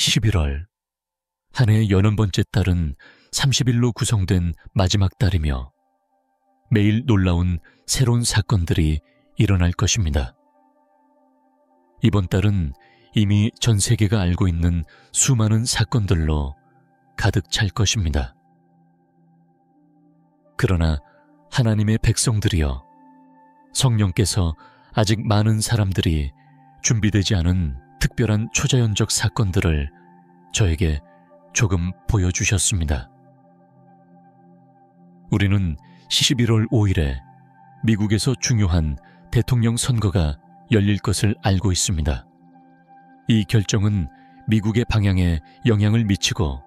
11월, 한 해의 80번째 달은 30일로 구성된 마지막 달이며 매일 놀라운 새로운 사건들이 일어날 것입니다. 이번 달은 이미 전 세계가 알고 있는 수많은 사건들로 가득 찰 것입니다. 그러나 하나님의 백성들이여, 성령께서 아직 많은 사람들이 준비되지 않은 특별한 초자연적 사건들을 저에게 조금 보여주셨습니다. 우리는 11월 5일에 미국에서 중요한 대통령 선거가 열릴 것을 알고 있습니다. 이 결정은 미국의 방향에 영향을 미치고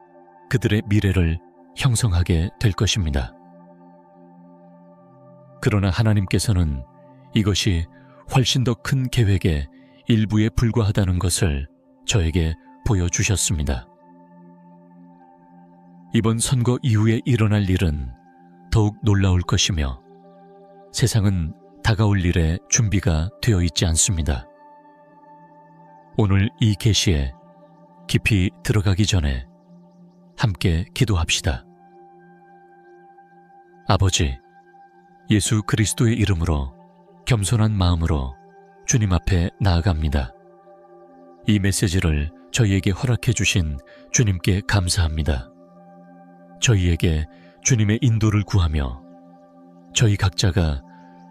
그들의 미래를 형성하게 될 것입니다. 그러나 하나님께서는 이것이 훨씬 더 큰 계획의 일부에 불과하다는 것을 저에게 보여주셨습니다. 이번 선거 이후에 일어날 일은 더욱 놀라울 것이며 세상은 다가올 일에 준비가 되어 있지 않습니다. 오늘 이 계시에 깊이 들어가기 전에 함께 기도합시다. 아버지, 예수 그리스도의 이름으로 겸손한 마음으로 주님 앞에 나아갑니다. 이 메시지를 저희에게 허락해 주신 주님께 감사합니다. 저희에게 주님의 인도를 구하며 저희 각자가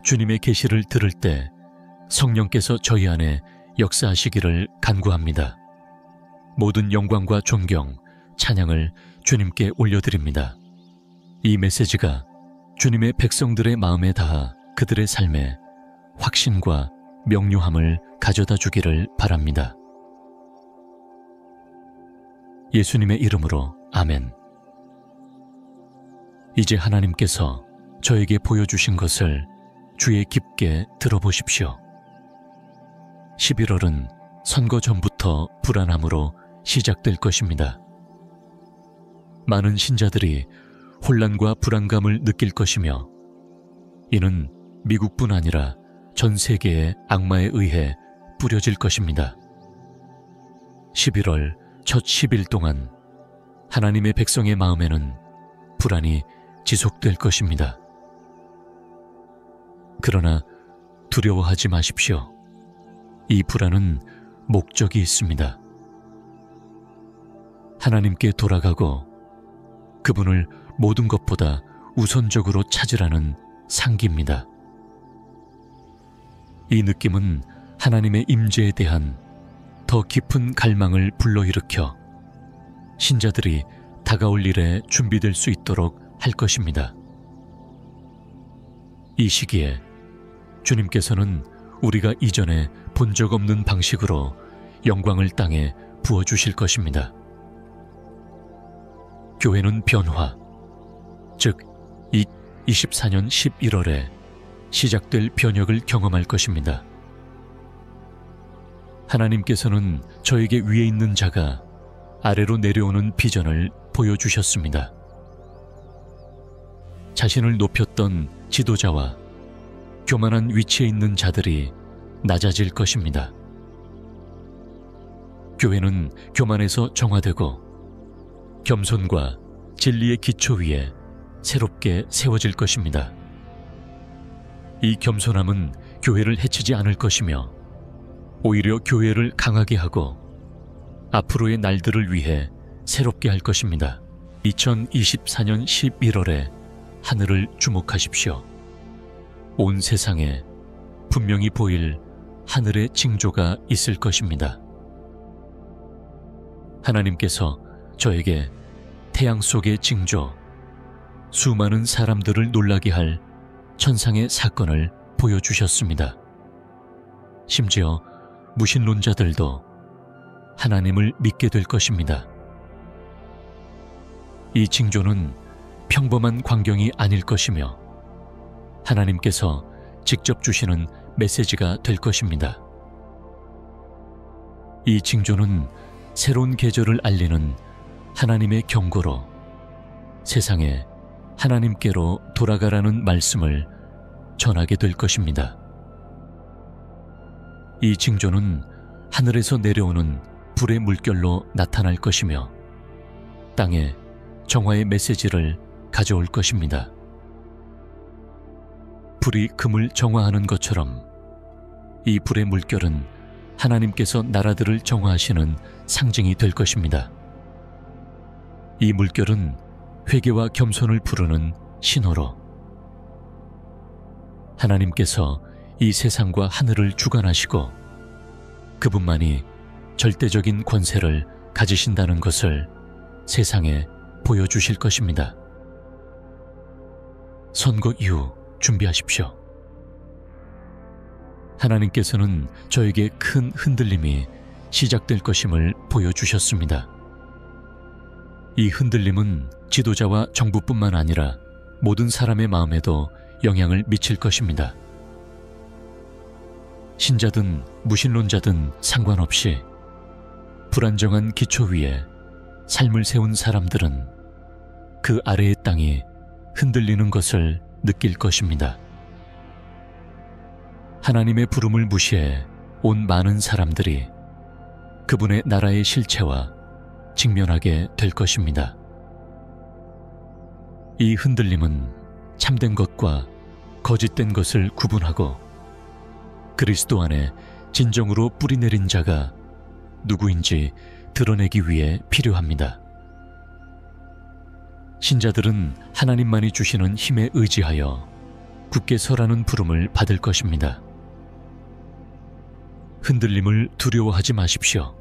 주님의 계시를 들을 때 성령께서 저희 안에 역사하시기를 간구합니다. 모든 영광과 존경, 찬양을 주님께 올려드립니다. 이 메시지가 주님의 백성들의 마음에 닿아 그들의 삶에 확신과 명료함을 가져다 주기를 바랍니다. 예수님의 이름으로 아멘. 이제 하나님께서 저에게 보여주신 것을 주의 깊게 들어보십시오. 11월은 선거 전부터 불안함으로 시작될 것입니다. 많은 신자들이 혼란과 불안감을 느낄 것이며 이는 미국뿐 아니라 전 세계의 악마에 의해 뿌려질 것입니다. 11월 첫 10일 동안 하나님의 백성의 마음에는 불안이 지속될 것입니다. 그러나 두려워하지 마십시오. 이 불안은 목적이 있습니다. 하나님께 돌아가고 그분을 모든 것보다 우선적으로 찾으라는 상기입니다. 이 느낌은 하나님의 임재에 대한 더 깊은 갈망을 불러일으켜 신자들이 다가올 일에 준비될 수 있도록 할 것입니다. 이 시기에 주님께서는 우리가 이전에 본 적 없는 방식으로 영광을 땅에 부어주실 것입니다. 교회는 변화, 즉 2024년 11월에 시작될 변혁을 경험할 것입니다. 하나님께서는 저에게 위에 있는 자가 아래로 내려오는 비전을 보여주셨습니다. 자신을 높였던 지도자와 교만한 위치에 있는 자들이 낮아질 것입니다. 교회는 교만에서 정화되고 겸손과 진리의 기초 위에 새롭게 세워질 것입니다. 이 겸손함은 교회를 해치지 않을 것이며 오히려 교회를 강하게 하고 앞으로의 날들을 위해 새롭게 할 것입니다. 2024년 11월에 하늘을 주목하십시오. 온 세상에 분명히 보일 하늘의 징조가 있을 것입니다. 하나님께서 저에게 태양 속의 징조, 수많은 사람들을 놀라게 할 천상의 사건을 보여주셨습니다. 심지어 무신론자들도 하나님을 믿게 될 것입니다. 이 징조는 평범한 광경이 아닐 것이며 하나님께서 직접 주시는 메시지가 될 것입니다. 이 징조는 새로운 계절을 알리는 하나님의 경고로 세상에 하나님께로 돌아가라는 말씀을 전하게 될 것입니다. 이 징조는 하늘에서 내려오는 불의 물결로 나타날 것이며 땅에 정화의 메시지를 가져올 것입니다. 불이 금을 정화하는 것처럼 이 불의 물결은 하나님께서 나라들을 정화하시는 상징이 될 것입니다. 이 물결은 회개와 겸손을 부르는 신호로 하나님께서 이 세상과 하늘을 주관하시고 그분만이 절대적인 권세를 가지신다는 것을 세상에 보여주실 것입니다. 선거 이후 준비하십시오. 하나님께서는 저에게 큰 흔들림이 시작될 것임을 보여주셨습니다. 이 흔들림은 지도자와 정부뿐만 아니라 모든 사람의 마음에도 영향을 미칠 것입니다. 신자든 무신론자든 상관없이 불안정한 기초 위에 삶을 세운 사람들은 그 아래의 땅이 흔들리는 것을 느낄 것입니다. 하나님의 부름을 무시해 온 많은 사람들이 그분의 나라의 실체와 직면하게 될 것입니다. 이 흔들림은 참된 것과 거짓된 것을 구분하고 그리스도 안에 진정으로 뿌리내린 자가 누구인지 드러내기 위해 필요합니다. 신자들은 하나님만이 주시는 힘에 의지하여 굳게 서라는 부름을 받을 것입니다. 흔들림을 두려워하지 마십시오.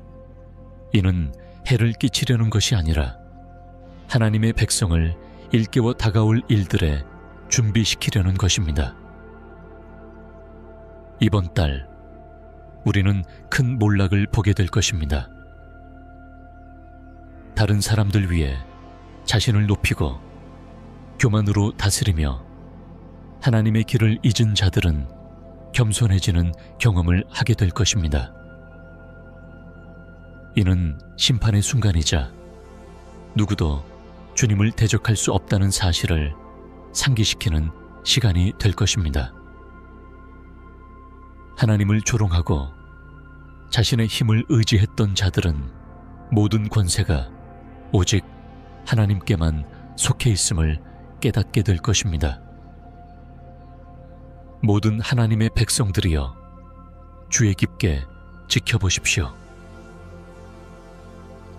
이는 해를 끼치려는 것이 아니라 하나님의 백성을 일깨워 다가올 일들에 준비시키려는 것입니다. 이번 달 우리는 큰 몰락을 보게 될 것입니다. 다른 사람들 위해 자신을 높이고 교만으로 다스리며 하나님의 길을 잊은 자들은 겸손해지는 경험을 하게 될 것입니다. 이는 심판의 순간이자 누구도 주님을 대적할 수 없다는 사실을 상기시키는 시간이 될 것입니다. 하나님을 조롱하고 자신의 힘을 의지했던 자들은 모든 권세가 오직 하나님께만 속해 있음을 깨닫게 될 것입니다. 모든 하나님의 백성들이여 주의 깊게 지켜보십시오.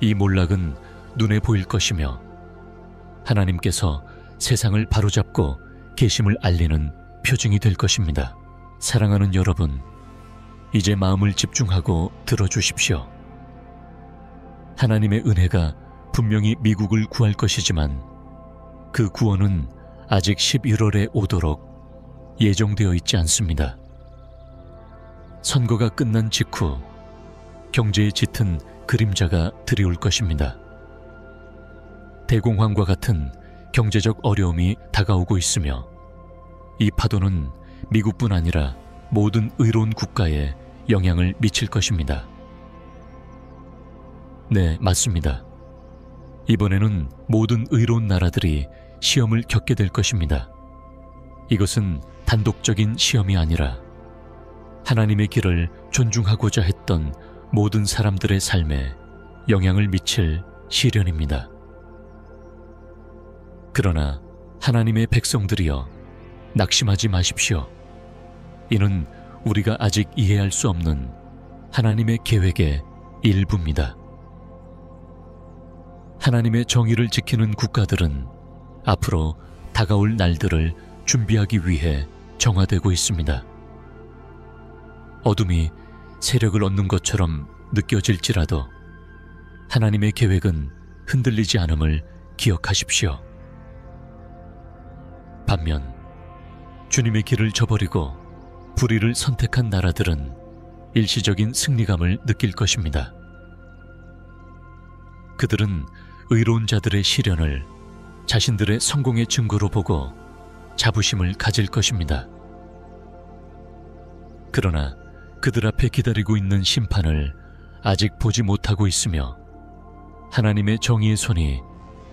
이 몰락은 눈에 보일 것이며 하나님께서 세상을 바로잡고 계심을 알리는 표징이 될 것입니다. 사랑하는 여러분, 이제 마음을 집중하고 들어주십시오. 하나님의 은혜가 분명히 미국을 구할 것이지만 그 구원은 아직 11월에 오도록 예정되어 있지 않습니다. 선거가 끝난 직후 경제의 짙은 그림자가 들이올 것입니다. 대공황과 같은 경제적 어려움이 다가오고 있으며 이 파도는 미국뿐 아니라 모든 의로운 국가에 영향을 미칠 것입니다. 네, 맞습니다. 이번에는 모든 의로운 나라들이 시험을 겪게 될 것입니다. 이것은 단독적인 시험이 아니라 하나님의 길을 존중하고자 했던 모든 사람들의 삶에 영향을 미칠 시련입니다. 그러나 하나님의 백성들이여 낙심하지 마십시오. 이는 우리가 아직 이해할 수 없는 하나님의 계획의 일부입니다. 하나님의 정의를 지키는 국가들은 앞으로 다가올 날들을 준비하기 위해 정화되고 있습니다. 어둠이 세력을 얻는 것처럼 느껴질지라도 하나님의 계획은 흔들리지 않음을 기억하십시오. 반면 주님의 길을 저버리고 불의를 선택한 나라들은 일시적인 승리감을 느낄 것입니다. 그들은 의로운 자들의 시련을 자신들의 성공의 증거로 보고 자부심을 가질 것입니다. 그러나 그들 앞에 기다리고 있는 심판을 아직 보지 못하고 있으며 하나님의 정의의 손이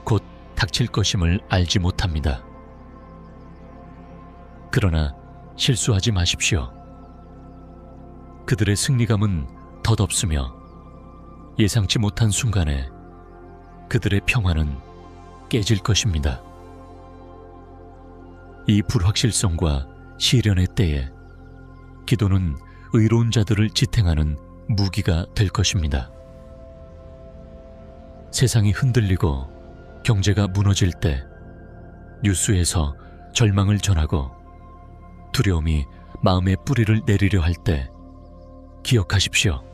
곧 닥칠 것임을 알지 못합니다. 그러나 실수하지 마십시오. 그들의 승리감은 덧없으며 예상치 못한 순간에 그들의 평화는 깨질 것입니다. 이 불확실성과 시련의 때에 기도는 의로운 자들을 지탱하는 무기가 될 것입니다. 세상이 흔들리고 경제가 무너질 때 뉴스에서 절망을 전하고 두려움이 마음의 뿌리를 내리려 할 때 기억하십시오.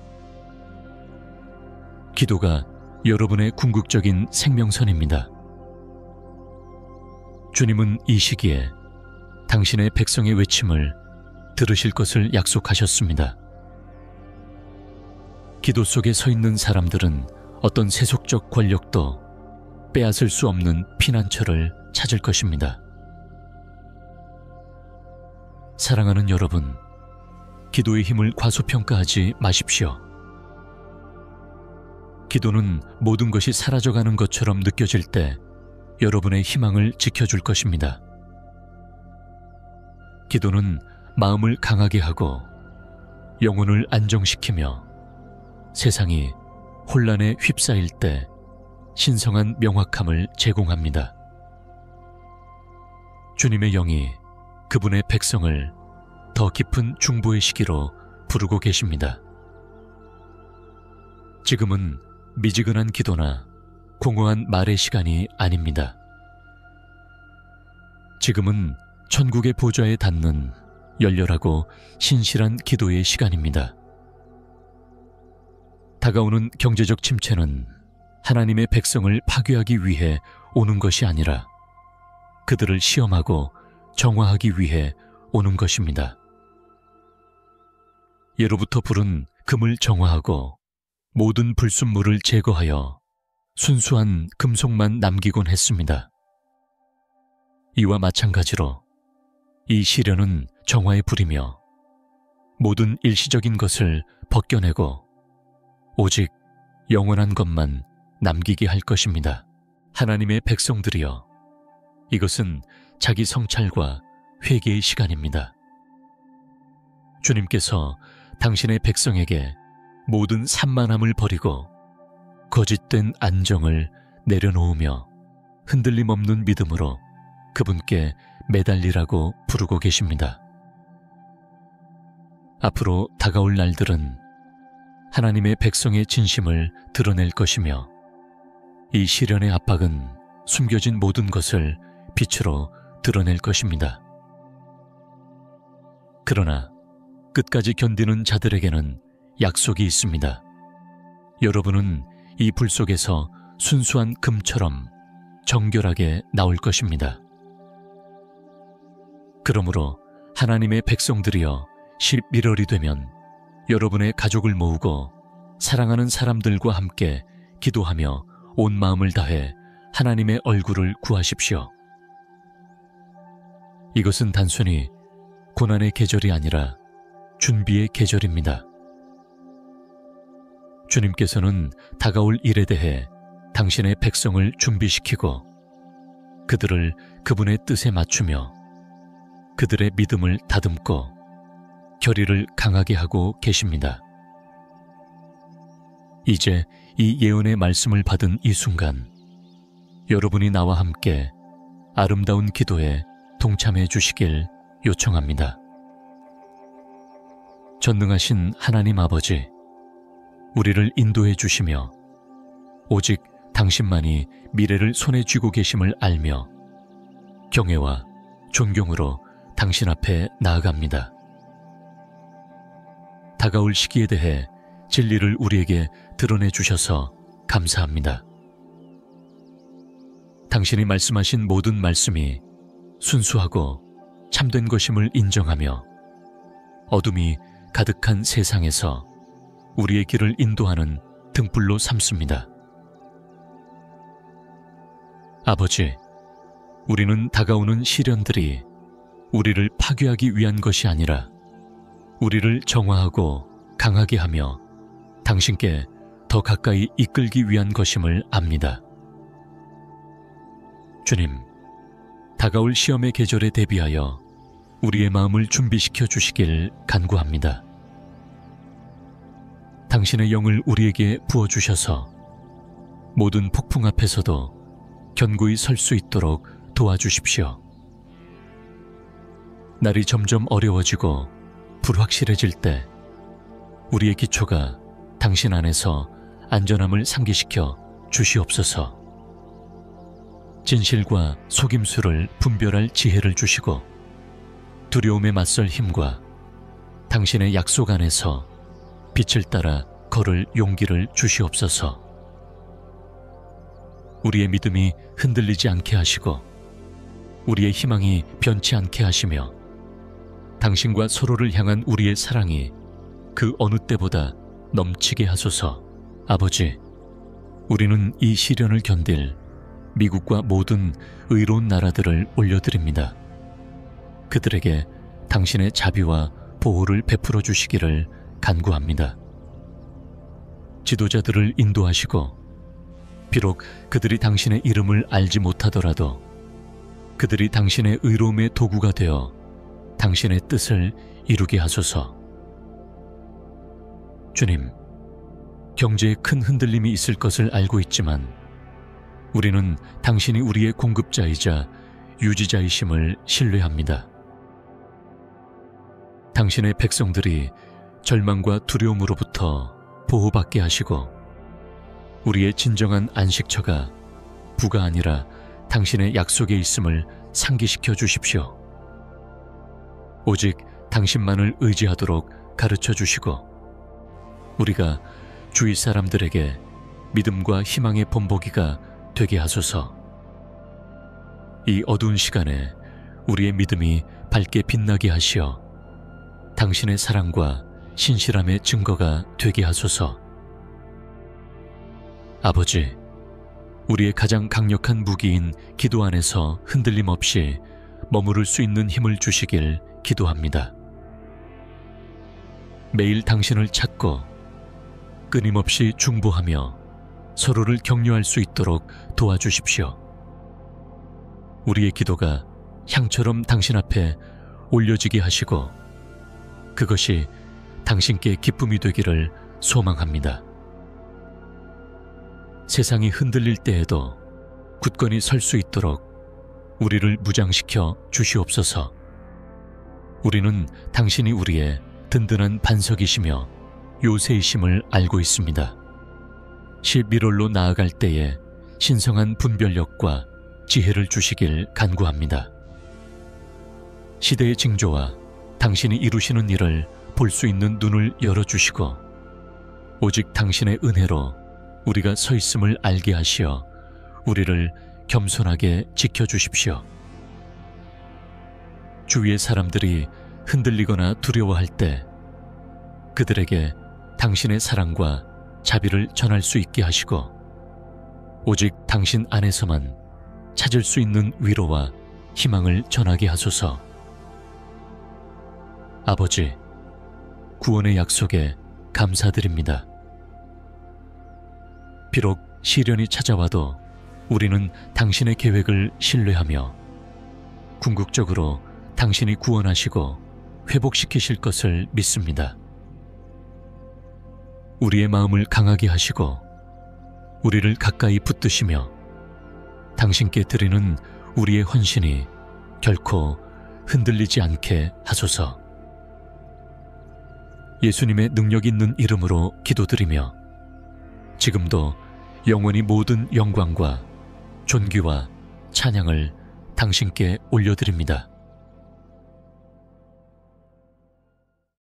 기도가 여러분의 궁극적인 생명선입니다. 주님은 이 시기에 당신의 백성의 외침을 들으실 것을 약속하셨습니다. 기도 속에 서 있는 사람들은 어떤 세속적 권력도 빼앗을 수 없는 피난처를 찾을 것입니다. 사랑하는 여러분, 기도의 힘을 과소평가하지 마십시오. 기도는 모든 것이 사라져가는 것처럼 느껴질 때 여러분의 희망을 지켜줄 것입니다. 기도는 마음을 강하게 하고 영혼을 안정시키며 세상이 혼란에 휩싸일 때 신성한 명확함을 제공합니다. 주님의 영이 그분의 백성을 더 깊은 중보의 시기로 부르고 계십니다. 지금은 미지근한 기도나 공허한 말의 시간이 아닙니다. 지금은 천국의 보좌에 닿는 열렬하고 신실한 기도의 시간입니다. 다가오는 경제적 침체는 하나님의 백성을 파괴하기 위해 오는 것이 아니라 그들을 시험하고 정화하기 위해 오는 것입니다. 예로부터 불은 금을 정화하고 모든 불순물을 제거하여 순수한 금속만 남기곤 했습니다. 이와 마찬가지로 이 시련은 정화의 불이며 모든 일시적인 것을 벗겨내고 오직 영원한 것만 남기게 할 것입니다. 하나님의 백성들이여, 이것은 자기 성찰과 회개의 시간입니다. 주님께서 당신의 백성에게 모든 산만함을 버리고 거짓된 안정을 내려놓으며 흔들림 없는 믿음으로 그분께 매달리라고 부르고 계십니다. 앞으로 다가올 날들은 하나님의 백성의 진심을 드러낼 것이며 이 시련의 압박은 숨겨진 모든 것을 빛으로 드러낼 것입니다. 그러나 끝까지 견디는 자들에게는 약속이 있습니다. 여러분은 이 불 속에서 순수한 금처럼 정결하게 나올 것입니다. 그러므로 하나님의 백성들이여 11월이 되면 여러분의 가족을 모으고 사랑하는 사람들과 함께 기도하며 온 마음을 다해 하나님의 얼굴을 구하십시오. 이것은 단순히 고난의 계절이 아니라 준비의 계절입니다. 주님께서는 다가올 일에 대해 당신의 백성을 준비시키고 그들을 그분의 뜻에 맞추며 그들의 믿음을 다듬고 결의를 강하게 하고 계십니다. 이제 이 예언의 말씀을 받은 이 순간 여러분이 나와 함께 아름다운 기도에 동참해 주시길 요청합니다. 전능하신 하나님 아버지, 우리를 인도해 주시며 오직 당신만이 미래를 손에 쥐고 계심을 알며 경외와 존경으로 당신 앞에 나아갑니다. 다가올 시기에 대해 진리를 우리에게 드러내 주셔서 감사합니다. 당신이 말씀하신 모든 말씀이 순수하고 참된 것임을 인정하며 어둠이 가득한 세상에서 우리의 길을 인도하는 등불로 삼습니다. 아버지, 우리는 다가오는 시련들이 우리를 파괴하기 위한 것이 아니라 우리를 정화하고 강하게 하며 당신께 더 가까이 이끌기 위한 것임을 압니다. 주님, 다가올 시험의 계절에 대비하여 우리의 마음을 준비시켜 주시길 간구합니다. 당신의 영을 우리에게 부어주셔서 모든 폭풍 앞에서도 견고히 설 수 있도록 도와주십시오. 날이 점점 어려워지고 불확실해질 때 우리의 기초가 당신 안에서 안전함을 상기시켜 주시옵소서. 진실과 속임수를 분별할 지혜를 주시고 두려움에 맞설 힘과 당신의 약속 안에서 빛을 따라 걸을 용기를 주시옵소서. 우리의 믿음이 흔들리지 않게 하시고 우리의 희망이 변치 않게 하시며 당신과 서로를 향한 우리의 사랑이 그 어느 때보다 넘치게 하소서. 아버지, 우리는 이 시련을 견딜 미국과 모든 의로운 나라들을 올려드립니다. 그들에게 당신의 자비와 보호를 베풀어 주시기를 간구합니다. 지도자들을 인도하시고 비록 그들이 당신의 이름을 알지 못하더라도 그들이 당신의 의로움의 도구가 되어 당신의 뜻을 이루게 하소서. 주님, 경제에 큰 흔들림이 있을 것을 알고 있지만 우리는 당신이 우리의 공급자이자 유지자이심을 신뢰합니다. 당신의 백성들이 절망과 두려움으로부터 보호받게 하시고 우리의 진정한 안식처가 부가 아니라 당신의 약속에 있음을 상기시켜 주십시오. 오직 당신만을 의지하도록 가르쳐 주시고 우리가 주위 사람들에게 믿음과 희망의 본보기가 되게 하소서. 이 어두운 시간에 우리의 믿음이 밝게 빛나게 하시어 당신의 사랑과 신실함의 증거가 되게 하소서. 아버지, 우리의 가장 강력한 무기인 기도 안에서 흔들림 없이 머무를 수 있는 힘을 주시길 기도합니다. 매일 당신을 찾고 끊임없이 중보하며 서로를 격려할 수 있도록 도와주십시오. 우리의 기도가 향처럼 당신 앞에 올려지게 하시고 그것이 당신께 기쁨이 되기를 소망합니다. 세상이 흔들릴 때에도 굳건히 설 수 있도록 우리를 무장시켜 주시옵소서. 우리는 당신이 우리의 든든한 반석이시며 요새이심을 알고 있습니다. 11월로 나아갈 때에 신성한 분별력과 지혜를 주시길 간구합니다. 시대의 징조와 당신이 이루시는 일을 볼 수 있는 눈을 열어주시고 오직 당신의 은혜로 우리가 서 있음을 알게 하시어 우리를 겸손하게 지켜주십시오. 주위의 사람들이 흔들리거나 두려워할 때 그들에게 당신의 사랑과 자비를 전할 수 있게 하시고 오직 당신 안에서만 찾을 수 있는 위로와 희망을 전하게 하소서. 아버지, 구원의 약속에 감사드립니다. 비록 시련이 찾아와도 우리는 당신의 계획을 신뢰하며 궁극적으로 당신이 구원하시고 회복시키실 것을 믿습니다. 우리의 마음을 강하게 하시고 우리를 가까이 붙드시며 당신께 드리는 우리의 헌신이 결코 흔들리지 않게 하소서. 예수님의 능력 있는 이름으로 기도드리며 지금도 영원히 모든 영광과 존귀와 찬양을 당신께 올려드립니다.